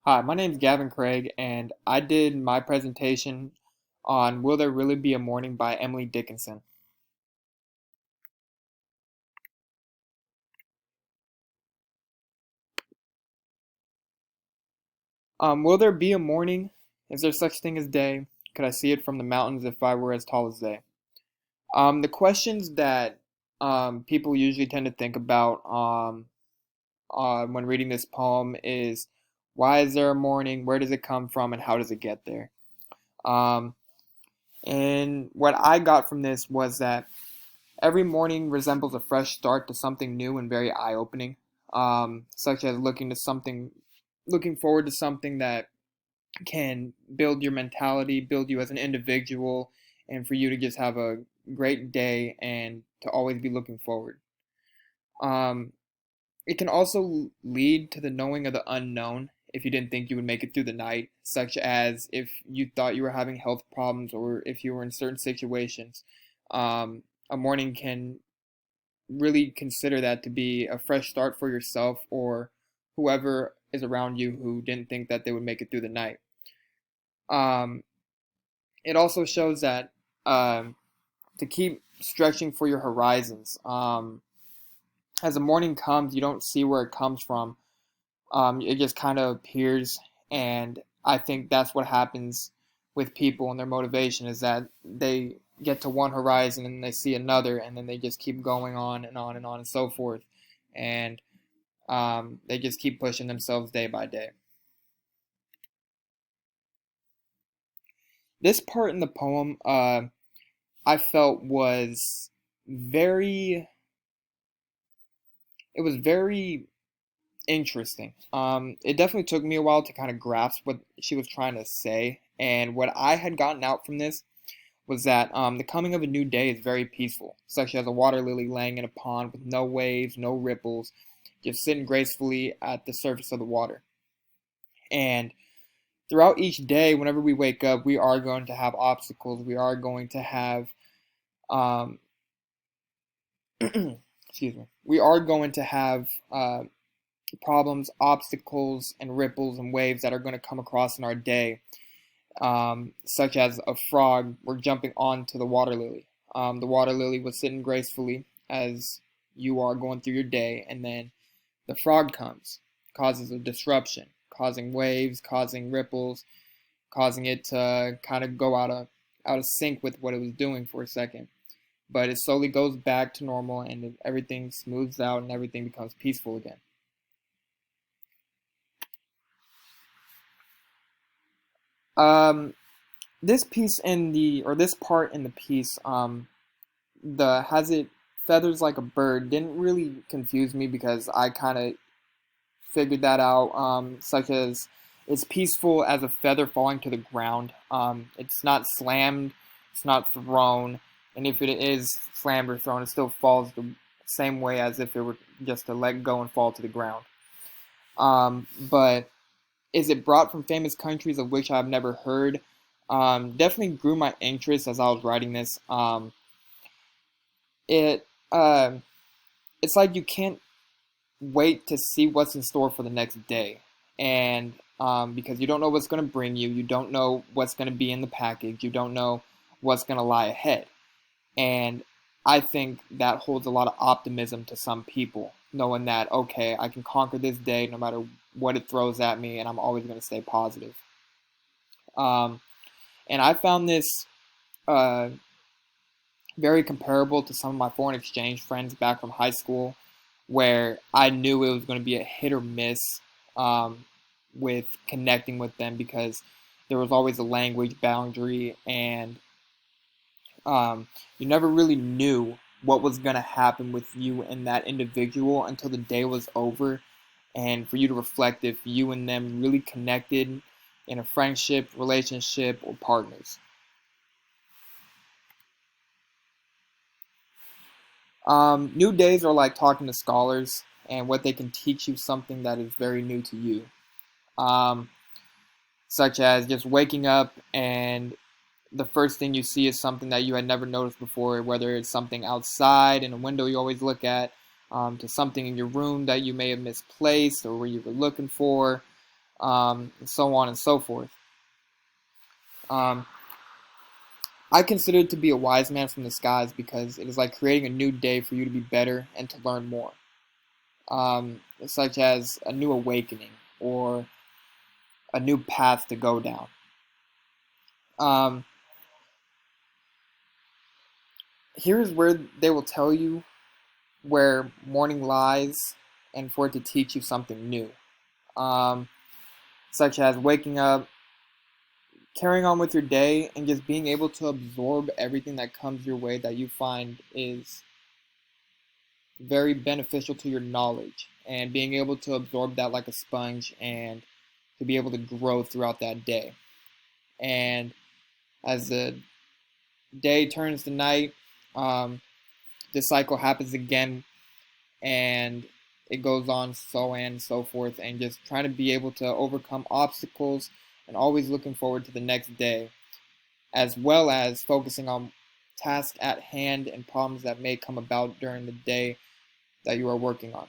Hi, my name is Gavin Craig, and I did my presentation on Will There Really Be a Morning by Emily Dickinson. Will there be a morning? Is there such thing as day? Could I see it from the mountains if I were as tall as they? The questions that people usually tend to think about when reading this poem is why is there a morning? Where does it come from? And how does it get there? Um, and what I got from this was that every morning resembles a fresh start to something new and very eye-opening, such as looking forward to something that can build your mentality, build you as an individual, and for you to just have a great day and to always be looking forward. Um, it can also lead to the knowing of the unknown if you didn't think you would make it through the night, such as if you thought you were having health problems or if you were in certain situations. A morning can really consider that to be a fresh start for yourself or whoever is around you who didn't think that they would make it through the night. Um, it also shows that to keep stretching for your horizons. As the morning comes, you don't see where it comes from. It just kind of appears, and I think that's what happens with people and their motivation is that they get to one horizon and they see another, and then they just keep going on and on and on and so forth, and they just keep pushing themselves day by day. This part in the poem, I felt very, it was very interesting. It definitely took me a while to kind of grasp what she was trying to say, and what I had gotten out from this was that the coming of a new day is very peaceful, such as a water lily laying in a pond with no waves, no ripples, just sitting gracefully at the surface of the water. And throughout each day, whenever we wake up, we are going to have obstacles. We are going to have, um, excuse me, we are going to have problems, obstacles, and ripples and waves that are going to come across in our day, such as a frog. We're jumping onto the water lily. The water lily was sitting gracefully as you are going through your day, and then the frog comes, causes a disruption, causing waves, causing ripples, causing it to kind of go out of sync with what it was doing for a second. But it slowly goes back to normal, and everything smooths out, and everything becomes peaceful again. Um, this piece in the or this part in the piece, the has it feathers like a bird didn't really confuse me because I kind of figured that out. Such as it's peaceful as a feather falling to the ground. It's not slammed, it's not thrown, and if it is slammed or thrown, it still falls the same way as if it were just to let go and fall to the ground. But is it brought from famous countries of which I've never heard? Definitely grew my interest as I was writing this. It it's like you can't wait to see what's in store for the next day. And because you don't know what's going to bring you, you don't know what's going to be in the package, you don't know what's going to lie ahead. And I think that holds a lot of optimism to some people, knowing that, okay, I can conquer this day no matter what it throws at me, and I'm always going to stay positive. Um, and I found this uh, very comparable to some of my foreign exchange friends back from high school, where I knew it was going to be a hit or miss um, with connecting with them because there was always a language boundary, and you never really knew what was going to happen with you and that individual until the day was over, and for you to reflect if you and them really connected in a friendship, relationship, or partners. New days are like talking to scholars and what they can teach you something that is very new to you. Um, Such as just waking up and the first thing you see is something that you had never noticed before, whether it's something outside in a window you always look at, to something in your room that you may have misplaced or where you were looking for. and so on and so forth. Um, I consider it to be a wise man from the skies because it is like creating a new day for you to be better and to learn more, such as a new awakening or a new path to go down. Um, Here's where they will tell you where morning lies and for it to teach you something new, um, such as waking up, carrying on with your day, and just being able to absorb everything that comes your way that you find is very beneficial to your knowledge, and being able to absorb that like a sponge and to be able to grow throughout that day. And as the day turns to night, um, this cycle happens again, and it goes on so and so forth, and just trying to be able to overcome obstacles and always looking forward to the next day, as well as focusing on tasks at hand and problems that may come about during the day that you are working on.